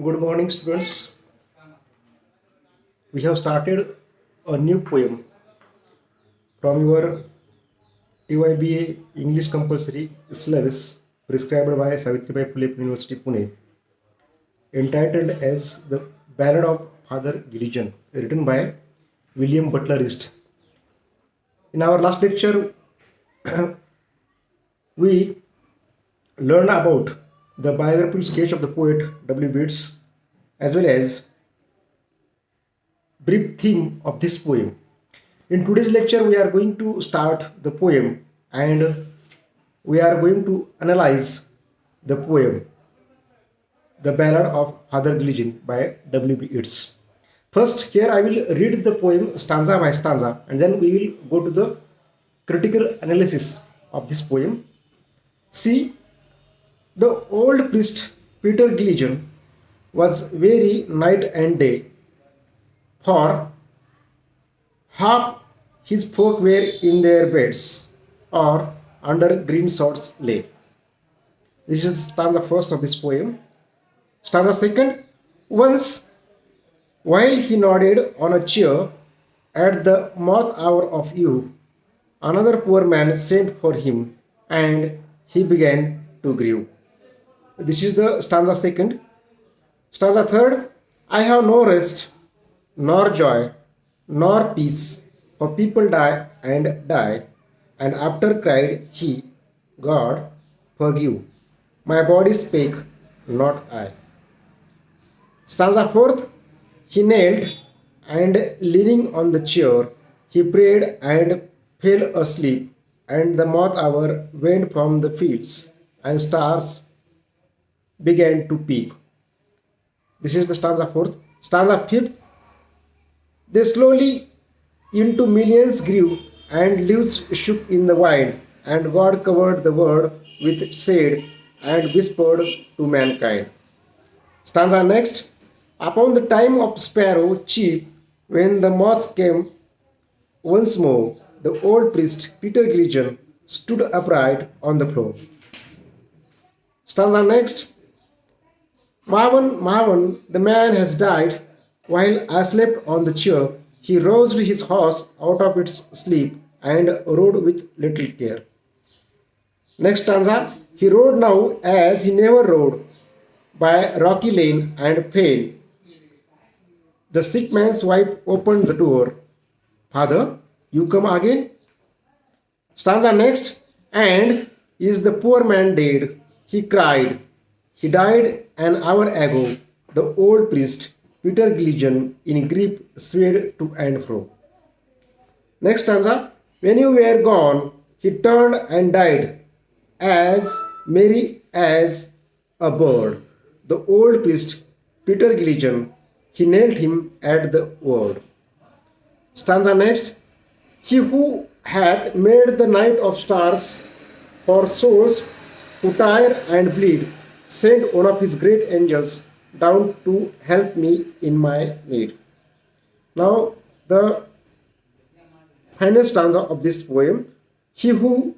Good morning, students. We have started a new poem from your TYBA English compulsory syllabus prescribed by Savitribai Phule University, Pune, entitled as The Ballad of Father Gilligan, written by William Butler Yeats. In our last lecture, we learned about the biographical sketch of the poet W. Yeats as well as brief theme of this poem. In today's lecture, we are going to start the poem and we are going to analyze the poem, The Ballad of Father Gilligan by W. B. Yeats. First, here I will read the poem stanza by stanza and then we will go to the critical analysis of this poem. See, the old priest Peter Gilligan was weary night and day, for half his folk were in their beds or under green sods lay. This is stanza first of this poem. Stanza second. Once, while he nodded on a chair at the moth hour of eve, another poor man sent for him, and he began to grieve. This is the stanza second. Stanza third. I have no rest, nor joy, nor peace, for people die, and after cried he, God, forgive. My body spake, not I. Stanza fourth. He knelt, and leaning on the chair, he prayed and fell asleep, and the moth hour went from the fields, and stars began to peep. This is the stanza fourth. Stanza fifth. They slowly into millions grew, and leaves shook in the wind, and God covered the world with shade and whispered to mankind. Stanza next. Upon the time of sparrow cheap, when the moths came once more, the old priest Peter Gilligan stood upright on the floor. Stanza next. Marvin, Marvin, the man has died. While I slept on the chair, he roused his horse out of its sleep and rode with little care. Next stanza. He rode now as he never rode, by rocky lane and fell. The sick man's wife opened the door. Father, you come again? Stanza next. And is the poor man dead? He cried. He died an hour ago. The old priest Peter Gilligan in grief swayed to and fro. Next stanza. When you were gone, he turned and died, as merry as a bird. The old priest Peter Gilligan, he knelt him at the word. Stanza next. He who hath made the night of stars for souls who tire and bleed, sent one of his great angels down to help me in my need. Now, the final stanza of this poem. He who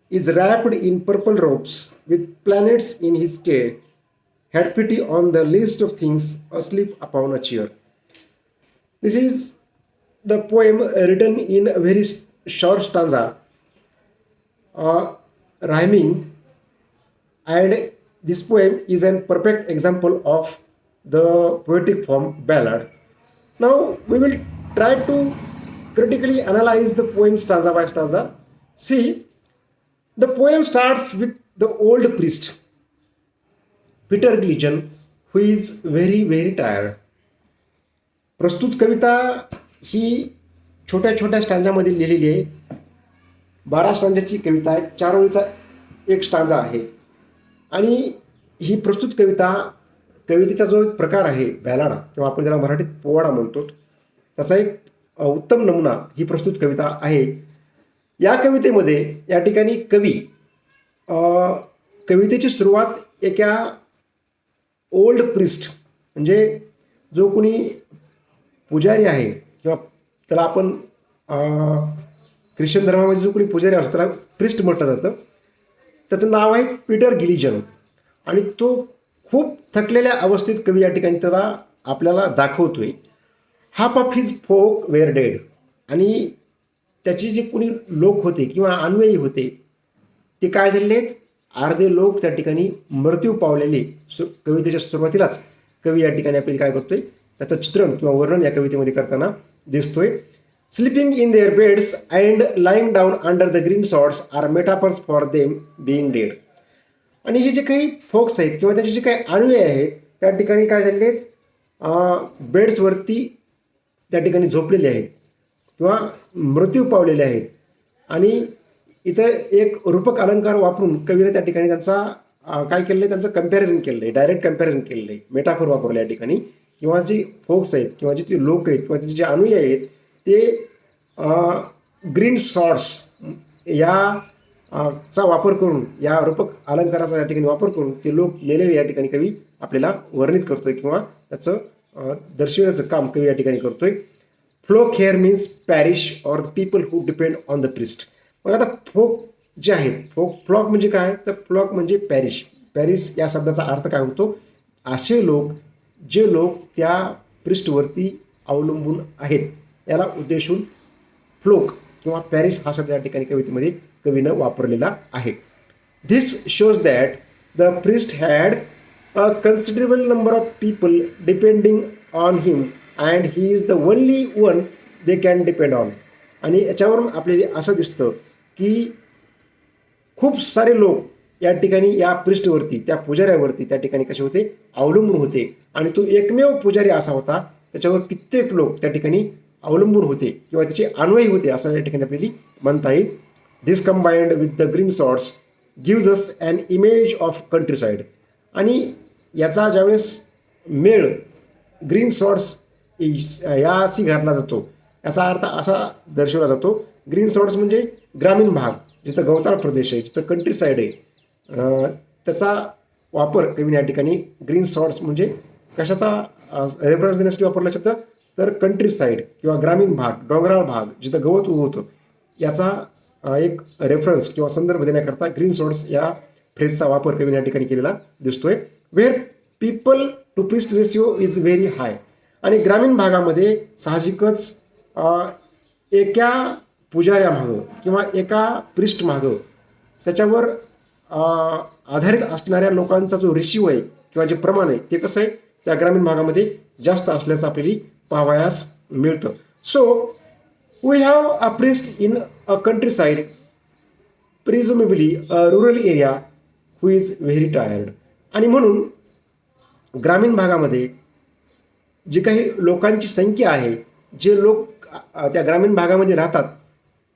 is wrapped in purple robes with planets in his care, had pity on the least of things asleep upon a chair. This is the poem written in a very short stanza, rhyming, and this poem is a perfect example of the poetic form ballad. Now we will try to critically analyze the poem stanza by stanza. See, the poem starts with the old priest Peter Gilligan, who is very tired. प्रस्तुत कविता ही छोट्या छोट्या स्टांजामध्ये लिहिलेली आहे. 12 स्टांजाची कविता आहे. 4 ओळीचा एक stanza आहे आणि ही प्रस्तुत कवितेचा जो एक प्रकार आहे बॅलाडा किंवा आपण ज्याला मराठीत पोवाडा म्हणतो, त्याचा एक उत्तम नमुना ही प्रस्तुत कविता आहे. या कवितेमध्ये या ठिकाणी कवी कवितेची सुरुवात एका ओल्ड प्रिस्ट म्हणजे जो कोणी पुजारी आहे किंवा त्याला आपण ख्रिश्चन धर्मामध्ये जो कोणी पुजारी असतो त्याला प्रिस्ट म्हटलं जातं. त्याचं नाव आहे पीटर गिलिजन आणि तो खूप थकलेल्या अवस्थेत कवी या ठिकाणी त्याला आपल्याला दाखवतोय. Half of his folk were dead. आणि त्याचे जे कोणी लोक होते किंवा अन्वयी होते ते काय झालेले आहेत, अर्धे लोक त्या ठिकाणी मृत्यू पावलेले. कवितेच्या सुरुवातीलाच कवी या ठिकाणी आपल्याला काय करतोय, त्याचं चित्रण किंवा वर्णन या कवितेमध्ये करताना दिसतोय. Sleeping in their beds and lying down under the green sods are metaphors for them being dead. आणि हे जे काही फोक्स आहेत किंवा त्याचे जे काही अन्वय आहेत त्या ठिकाणी काय झालेले आहेत, बेड्सवरती त्या ठिकाणी झोपलेले आहेत किंवा मृत्यू पावलेले आहेत. आणि इथं एक रूपक अलंकार वापरून कवीने त्या ठिकाणी त्यांचा काय केलेलं आहे, त्यांचं कम्पॅरिझन केलेलं आहे, डायरेक्ट कम्पॅरिझन केलेलं आहे, मेटाफोर वापरलं या ठिकाणी. किंवा जे फोक्स आहेत किंवा जे लोक आहेत किंवा त्याचे जे अनुयायी आहेत ते ग्रीन सॉर्ट्स या चा वापर करून, या रूपक अलंकाराचा या ठिकाणी वापर करून ते लोक मेलेले या ठिकाणी कवी आपल्याला वर्णित करतोय किंवा त्याचं दर्शवण्याचं काम कवी या ठिकाणी करतोय. Flock here means parish or the people who depend on the priest. मग आता फोक जे आहेत, फ्लॉक म्हणजे काय, तर फ्लॉक म्हणजे पॅरिश. पॅरिस या शब्दाचा अर्थ काय होतो, असे लोक जे लोक त्या प्रिस्टवरती अवलंबून आहेत याला उद्देशून फ्लोक किंवा पॅरिस हा शब्द या ठिकाणी कवितेमध्ये कवीनं वापरलेला आहे. This shows that the priest had a considerable number of people depending on him and he is the only one they can depend on. आणि याच्यावरून आपल्याला असं दिसतं की खूप सारे लोक या ठिकाणी या प्रिस्टवरती, त्या पुजाऱ्यावरती त्या ठिकाणी कसे होते, अवलंबून होते. आणि तो एकमेव पुजारी असा होता त्याच्यावर कित्येक लोक त्या ठिकाणी अवलंबून होते किंवा त्याचे अन्वयी होते असं या ठिकाणी आपल्याला म्हणता येईल. This combined with the green sods gives us an image of countryside. आणि याचा ज्यावेळेस मेळ ग्रीन सॉर्ट्स याशी घातला जातो, याचा अर्थ असा दर्शवला जातो, ग्रीन सॉर्ट्स म्हणजे ग्रामीण भाग, जिथं गवताळ प्रदेश आहे, जिथं कंट्री साईड आहे, त्याचा वापर कवीने या ठिकाणी ग्रीन सॉर्ट्स म्हणजे कशाचा रेफरन्स देण्यासाठी वापरला शब्द, तर कंट्री साईड किंवा ग्रामीण भाग, डोंगराळ भाग जिथं गवत उगवतं याचा एक रेफरन्स किंवा संदर्भ देण्याकरता ग्रीन सॉर्ट्स या फ्रेजचा वापर कवीने या ठिकाणी केलेला दिसतोय. Where people to priest ratio is very high. आणि ग्रामीण भागामध्ये साहजिकच एका पुजाऱ्यामागं किंवा एका प्रिस्ट मागं त्याच्यावर आधारित असणाऱ्या लोकांचा जो रेशिओ आहे किंवा जे प्रमाण आहे ते कसं आहे, त्या ग्रामीण भागामध्ये जास्त असल्याचं आपल्याला पाहावयास मिळतं. So we have a priest in a country side, presumably a rural area who is very tired. आणि म्हणून ग्रामीण भागामध्ये जी काही लोकांची संख्या आहे, जे लोक त्या ग्रामीण भागामध्ये राहतात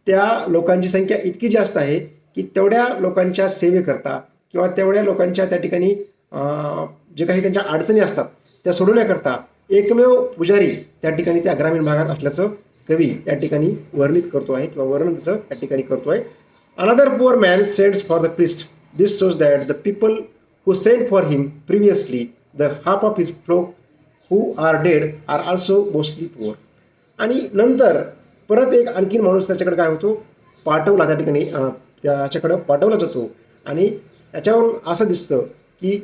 त्या लोकांची संख्या इतकी जास्त आहे की तेवढ्या लोकांच्या सेवेकरता किंवा तेवढ्या लोकांच्या त्या ठिकाणी जे काही त्यांच्या अडचणी असतात त्या सोडवण्याकरता एकमेव पुजारी त्या ठिकाणी त्या ग्रामीण भागात असल्याचं कवी या ठिकाणी वर्णित करतो आहे किंवा वर्णन त्याचं या ठिकाणी करतो आहे. Another poor man sends for the priest. This shows that the people who send for him previously the half of his flock who are dead are also mostly poor. आणि नंतर परत एक आणखीन माणूस त्याच्याकडे काय होतो, पाठवला त्या ठिकाणी त्याच्याकडं पाठवला जातो. आणि त्याच्यावरून असं दिसतं की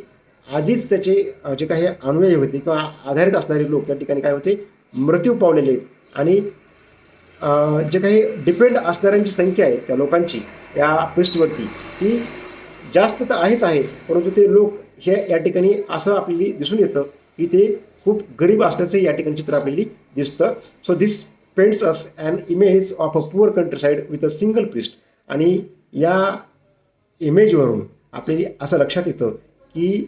आधीच त्याचे जे काही अन्वयी होते किंवा आधारित असणारे लोक त्या ठिकाणी काय होते, मृत्यू पावलेले आहेत. आणि जे काही डिपेंड असणाऱ्यांची संख्या आहे त्या लोकांची या प्रिस्टवरती ती जास्त तर आहेच आहे, परंतु ते लोक हे या ठिकाणी असं आपल्याला दिसून येतं की ते खूप गरीब असल्याचं या ठिकाणी चित्र आपल्याला दिसतं. So this paints us an image of a poor countryside with a single priest. आणि या इमेजवरून आपल्याला असं लक्षात येतं की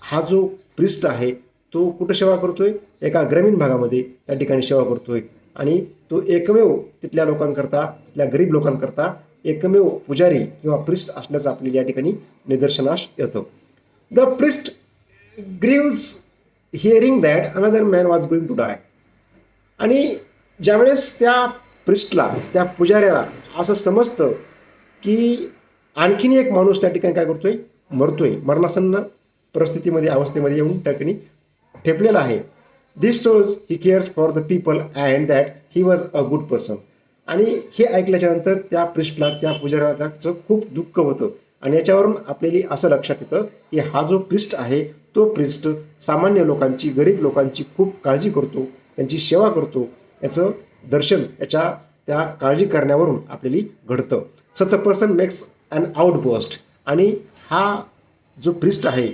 हा जो प्रिस्ट आहे तो कुठं सेवा करतोय, एका ग्रामीण भागामध्ये त्या ठिकाणी सेवा करतोय. आणि तो एकमेव तिथल्या लोकांकरता, तिथल्या गरीब लोकांकरता एकमेव पुजारी किंवा प्रिस्ट असल्याचं आपल्याला या ठिकाणी निदर्शनास येतं. The priest grieves hearing that another man was going to die. आणि ज्यावेळेस त्या प्रिस्टला, त्या पुजाऱ्याला असं समजतं की आणखीन एक माणूस त्या ठिकाणी काय करतोय, मरतोय, मरणासन्न परिस्थितीमध्ये अवस्थेमध्ये येऊन त्या ठिकाणी ठेपलेला आहे. This shows he cares for the people and that he was a good person. आणि हे ऐकल्याच्या नंतर त्या प्रिस्टला, त्या पुजाऱ्याचं खूप दुःख होतं आणि याच्यावरून आपल्याला असं लक्षात येतं की हा जो प्रिस्ट आहे तो प्रिस्ट सामान्य लोकांची, गरीब लोकांची खूप काळजी करतो, त्यांची सेवा करतो, याचं दर्शन याच्या त्या काळजी करण्यावरून आपल्याला घडतं. Such a person makes an outburst. आणि हा जो प्रिस्ट आहे,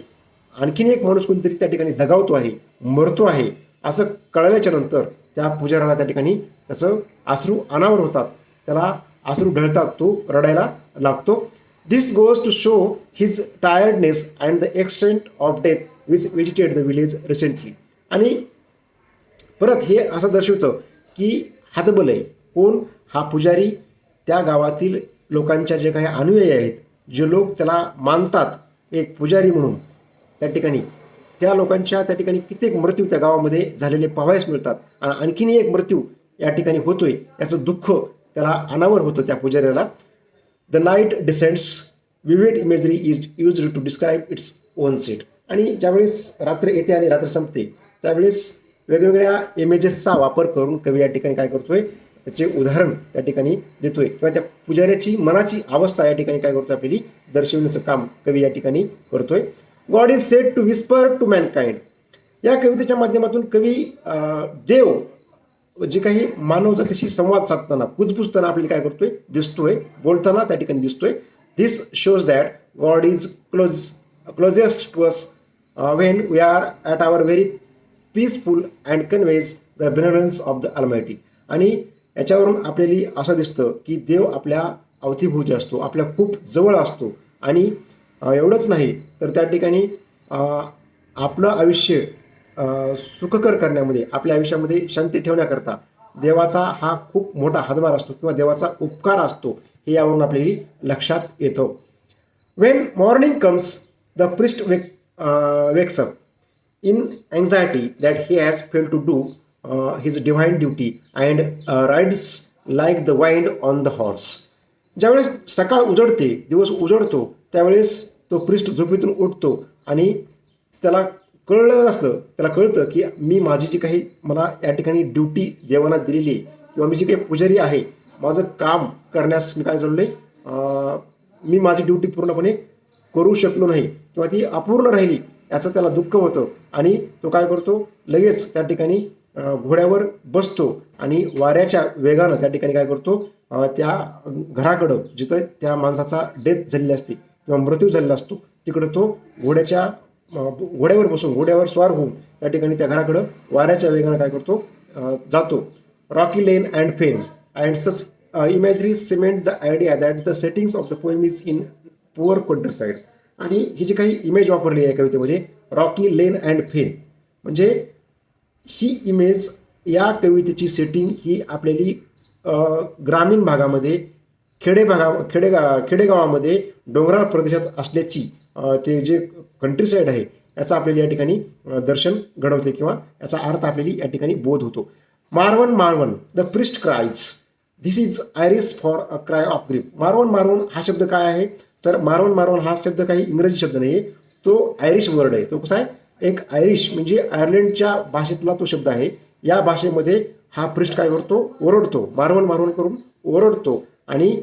आणखीन एक माणूस कोणतरी त्या ठिकाणी दगावतो आहे, मरतो आहे, असं कळल्याच्या नंतर त्या पुजाऱ्याला त्या ठिकाणी त्याचं अश्रू अनावर होतात, त्याला अश्रू ढळतात, तो रडायला लागतो. This goes to show his tiredness and the extent of death which visited the village recently. आणि परत हे असं दर्शवतं की हातबल आहे कोण, हा पुजारी त्या गावातील लोकांच्या जे काही अनुयायी आहेत, जे लोक त्याला मानतात एक पुजारी म्हणून, त्या ठिकाणी त्या लोकांच्या त्या ठिकाणी कित्येक मृत्यू त्या गावामध्ये झालेले पाहावयास मिळतात. आणि आणखीन एक मृत्यू या ठिकाणी होतोय, याचं दुःख त्याला अनावर होतं त्या पुजाऱ्याला. The night descends, vivid imagery is used to describe its own set. आणि ज्यावेळेस रात्र येते आणि रात्र संपते त्यावेळेस वेगवेगळ्या इमेजेसचा वापर करून कवी या ठिकाणी काय करतोय, त्याचे उदाहरण त्या ठिकाणी देतोय किंवा त्या पुजाऱ्याची मनाची अवस्था या ठिकाणी काय करतोय आपल्याला दर्शवण्याचं काम कवी या ठिकाणी करतोय. God is said to whisper to mankind. या कवितेच्या माध्यमातून कवी देव जे काही मानव जातीशी संवाद साधताना, कुजबुजताना आपल्याला काय करतोय दिसतोय, बोलताना त्या ठिकाणी दिसतोय. This shows that God is closest to us when we are at our very peaceful and conveys the benevolence of the almighty. आणि याच्यावरून आपल्याला असं दिसतं की देव आपल्या अवतीभोवती असतो, आपल्या खूप जवळ असतो. आणि एवढंच नाही तर त्या ठिकाणी आपलं आयुष्य सुखकर करण्यामध्ये, आपल्या आयुष्यामध्ये शांती ठेवण्याकरता देवाचा हा खूप मोठा हातभार असतो किंवा देवाचा उपकार असतो, हे यावरून आपल्याला लक्षात येतं. Wien morning comes the priest wakes up in anxiety that he has failed to do his divine duty and rides like the wind on the horse. ज्यावेळेस सकाळ उजडते, दिवस उजडतो, त्यावेळेस तो प्रिस्ट झोपेतून उठतो आणि त्याला कळलं असतं, त्याला कळतं की मी माझी जी काही मला या ठिकाणी ड्युटी देवाना दिलेली आहे किंवा मी जी काही पुजारी आहे, माझं काम करण्यास मी काय चाललोय, मी माझी ड्युटी पूर्णपणे करू शकलो नाही किंवा ती अपूर्ण राहिली याचं त्याला दुःख होतं. आणि तो काय करतो, लगेच त्या ठिकाणी घोड्यावर बसतो आणि वाऱ्याच्या वेगानं त्या ठिकाणी काय करतो, त्या घराकडं जिथं त्या माणसाचा डेथ झालेली असते किंवा मृत्यू झालेला असतो तिकडं तो घोड्यावर बसून, घोड्यावर स्वार होऊन त्या ठिकाणी त्या घराकडं वाऱ्याच्या वेगानं काय करतो, जातो. Rocky lane and fen and such imagery cement the idea that the settings of the poem is in poor country side. आणि ही जी काही इमेज वापरली आहे कवितेमध्ये, रॉकी लेन अँड फेन, म्हणजे ही इमेज, या कवितेची सेटिंग ही आपल्याला ग्रामीण भागामध्ये, खेडेगावामध्ये, डोंगराळ प्रदेशात असल्याची ते जे कंट्री साईड आहे याचा आपल्याला या ठिकाणी दर्शन घडवते किंवा याचा अर्थ आपल्याला या ठिकाणी बोध होतो. मारवन मारवन the priest cries, this is Irish for a cry of grief. मारवन मारवन हा शब्द काय आहे, तर मारवन मारवन हा शब्द काही इंग्रजी शब्द नाही आहे, तो आयरिश वर्ड आहे. तो कसा आहे, एक आयरिश म्हणजे आयर्लंडच्या भाषेतला तो शब्द आहे. या भाषेमध्ये हा प्रिस्ट काय करतो, ओरडतो, मारवन मारवन करून ओरडतो. आणि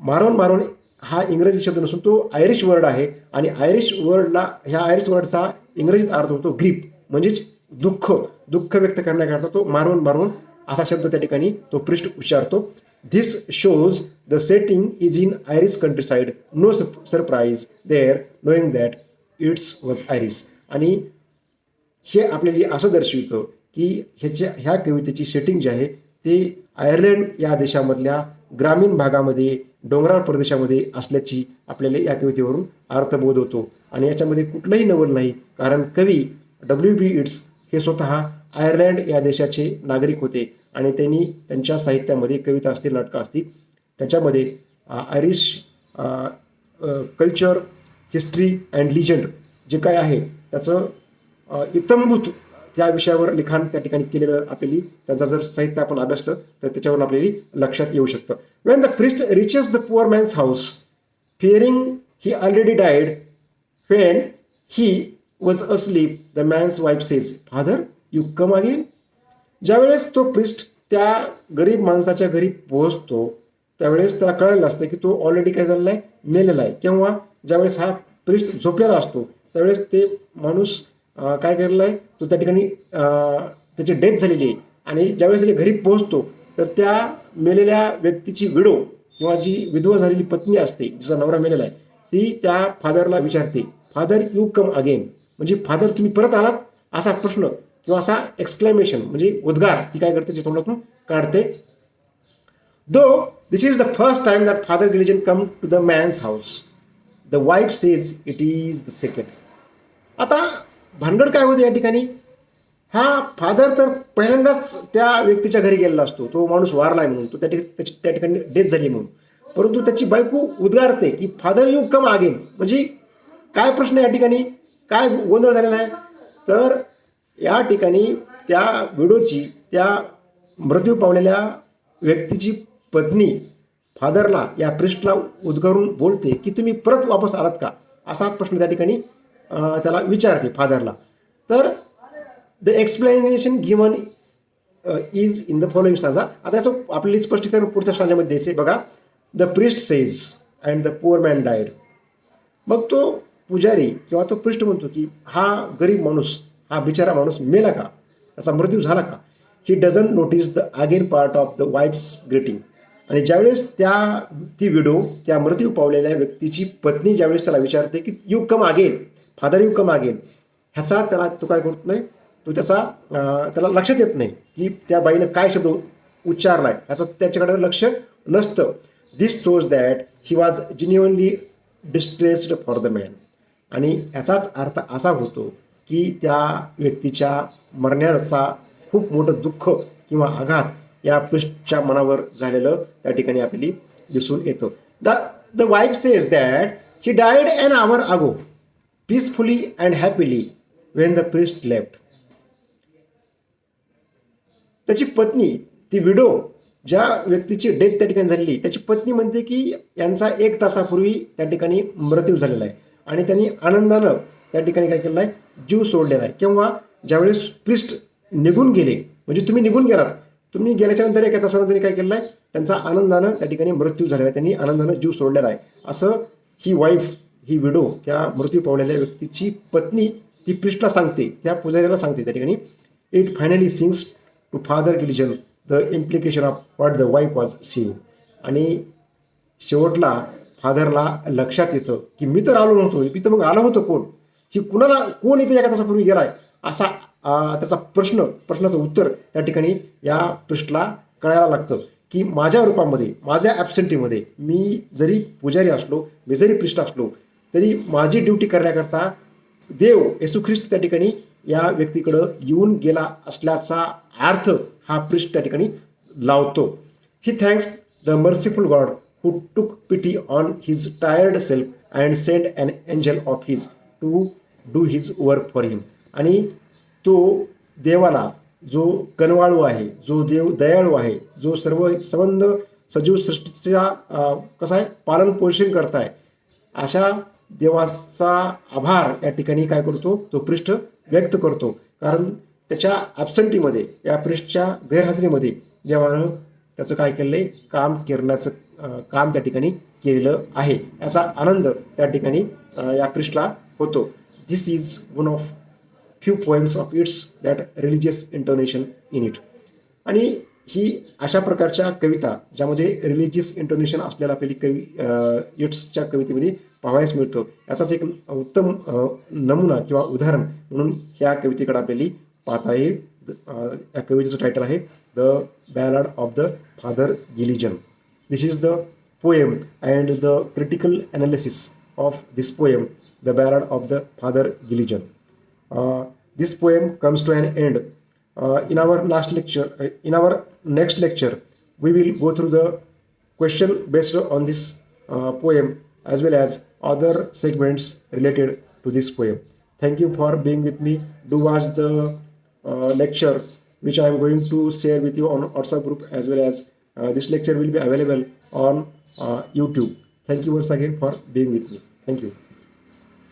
मारवन मारवन हा इंग्रजी शब्द नसून तो आयरिश वर्ड आहे. आणि आयरिश वर्डचा इंग्रजीत अर्थ होतो ग्रीप, म्हणजेच दुःख व्यक्त करण्याकरता तो मारवन मारवन असा शब्द त्या ठिकाणी तो priest उच्चारतो. This shows the setting is in Irish countryside. No surprise there, knowing that it was Irish. आणि हे आपल्याला असं दर्शवितं की ह्या कवितेची सेटिंग जी आहे ते आयर्लंड या देशामधल्या ग्रामीण भागामध्ये, डोंगराळ प्रदेशामध्ये असल्याची आपल्याला या कवितेवरून अर्थबोध होतो. आणि याच्यामध्ये कुठलंही नवल नाही, कारण कवी W.B. इट्स हे स्वतः आयर्लंड या देशाचे नागरिक होते आणि त्यांनी त्यांच्या साहित्यामध्ये, कविता असतील, नाटकं असतील, त्याच्यामध्ये Irish culture, history and legend जे काय आहे त्याचं इत्थंभूत त्या विषयावर लिखाण त्या ठिकाणी केलेलं आपल्याला, त्याचा जर साहित्य आपण अभ्यासलं तर त्याच्यावर आपल्याला लक्षात येऊ शकतं. When the priest reaches the poor man's house fearing he already died, when he was asleep the man's wife says father you come again. ज्यावेळेस तो प्रिस्ट त्या गरीब माणसाच्या घरी पोहोचतो त्यावेळेस त्याला कळायला असतं की तो ऑलरेडी काय झालेला आहे, मेलेला आहे. किंवा ज्यावेळेस हा प्रिस्ट झोपलेला असतो त्यावेळेस ते माणूस काय केलेला आहे, तो त्या ठिकाणी त्याची डेथ झालेली आहे आणि ज्यावेळेस त्याच्या घरी पोहोचतो तर त्या मेलेल्या व्यक्तीची विडो किंवा जी विधवा झालेली पत्नी असते, जिचा नवरा मेलेला आहे, ती त्या फादरला विचारते, फादर यू कम अगेन, म्हणजे फादर तुम्ही परत आलात, असा प्रश्न किंवा असा एक्सक्लेमेशन म्हणजे उद्गार ती काय करते, तिच्या तोंडातून काढते. Though this is the first time that father Gilligan come to the man's house, the wife says it is the second. आता भानगड काय होते या ठिकाणी, हा फादर तर पहिल्यांदाच त्या व्यक्तीच्या घरी गेलेला असतो, तो माणूस वारलाय म्हणून, तो त्या ठिकाणी डेथ झाली म्हणून, परंतु त्याची बायको उद्गारते की फादर यू कम अगेन, म्हणजे काय प्रश्न या ठिकाणी, काय गोंधळ झालेला आहे. तर या ठिकाणी त्या विडोची, त्या मृत्यू पावलेल्या व्यक्तीची पत्नी फादरला, या प्रिस्टला उद्गारून बोलते की तुम्ही परत वापस आलात का, असा प्रश्न त्या ठिकाणी त्याला विचारते फादरला. तर the explanation given is in the following stanza. आता याचं आपल्याला स्पष्टीकरण पुढच्या स्टांजामध्ये द्यायचे बघा. The priest says and the poor man died. मग तो पुजारी किंवा तो प्रिस्ट म्हणतो की हा गरीब माणूस, हा बिचारा माणूस मेला का, त्याचा मृत्यू झाला का. He doesn't notice the again part of the wife's greeting. आणि ज्यावेळेस ती विडो, त्या मृत्यू पावलेल्या व्यक्तीची पत्नी ज्यावेळेस त्याला विचारते की you come again, father you come again, ह्याचा त्याला तो काय करत नाही, तो त्याला लक्षात येत नाही की त्या बाईनं काय शब्द उच्चारलाय, ह्याचं त्याच्याकडे लक्ष नसतं. This shows that he was genuinely distressed for the man. आणि याचाच अर्थ असा होतो की त्या व्यक्तीच्या मरण्याचा खूप मोठं दुःख किंवा आघात या प्रिस्टच्या मनावर झालेलं त्या ठिकाणी आपली दिसून येतं. The wife says that he died an hour ago peacefully and happily when the priest left. त्याची पत्नी, ती विडो, ज्या व्यक्तीची डेथ त्या ठिकाणी झालेली, त्याची पत्नी म्हणते की यांचा 1 तासापूर्वी त्या ठिकाणी मृत्यू झालेला आहे आणि त्यांनी आनंदानं त्या ठिकाणी काय केलेलं आहे, जीव सोडलेला आहे. किंवा ज्यावेळेस प्रिस्ट निघून गेले, म्हणजे तुम्ही निघून गेलात, तुम्ही गेल्याच्या नंतर 1 तासानंतर त्यांनी काय केलेलं आहे, त्यांचा आनंदानं त्या ठिकाणी मृत्यू झालेला आहे, त्यांनी आनंदानं जीव सोडलेला आहे, असं ही वाईफ, ही विडो, त्या मृत्यू पावलेल्या व्यक्तीची पत्नी ती प्रिस्टला सांगते, त्या पुजाऱ्याला सांगते त्या ठिकाणी. It finally sinks to father Gilligan the implication of what the wife was seeing. आणि शेवटला फादरला लक्षात येतं की मी तर आलो नव्हतो, मी तर मग आलो होतो कोण, ही कोण इथे 1 तासापूर्वी गेलाय, असा त्याचा प्रश्नाचं उत्तर त्या ठिकाणी या प्रिस्टला कळायला लागतं की माझ्या रूपामध्ये, माझ्या ॲब्सेंटीमध्ये, मी जरी पुजारी असलो, मी जरी प्रिस्ट असलो, तरी माझी ड्युटी करण्याकरता देव येशू ख्रिस्त त्या ठिकाणी या व्यक्तीकडं येऊन गेला असल्याचा अर्थ हा प्रिस्ट त्या ठिकाणी लावतो. He thanks the merciful God who took pity on his tired self and sent an angel of his to do his work for him. आणि तो देवाला, जो कनवाळू आहे, जो देव दयाळू आहे, जो सर्व संबंध सजीव सृष्टीचा कसा आहे पालन पोषण करताय, अशा देवाचा आभार या ठिकाणी काय करतो, तो पृष्ठ व्यक्त करतो. कारण त्याच्या ॲब्सेंटीमध्ये, या पृष्ठच्या गैरहजेरीमध्ये देवानं त्याचं काय केलंय, काम करण्याचं काम त्या ठिकाणी केलेलं आहे, याचा आनंद त्या ठिकाणी या पृष्ठला होतो. This is one of few poems of its that religious intonation in it. आणि ही अशा प्रकारच्या कविता ज्यामध्ये रिलिजियस इंटोनेशन असलेला आपली इट्सच्या कवितेमध्ये पाहावयास मिळतो. याचाच एक उत्तम नमुना किंवा उदाहरण म्हणून ह्या कवितेकडे आपल्याला पाहता येईल. या कवितेचं टायटल आहे the ballad of the father Gilligan. This is the poem and the critical analysis of this poem, The Ballad of the Father Gilligan. This poem comes to an end. In our next lecture, we will go through the question based on this poem as well as other segments related to this poem. Thank you for being with me. Do watch the lecture which I am going to share with you on WhatsApp group, as well as this lecture will be available on YouTube. Thank you once again for being with me. Thank you.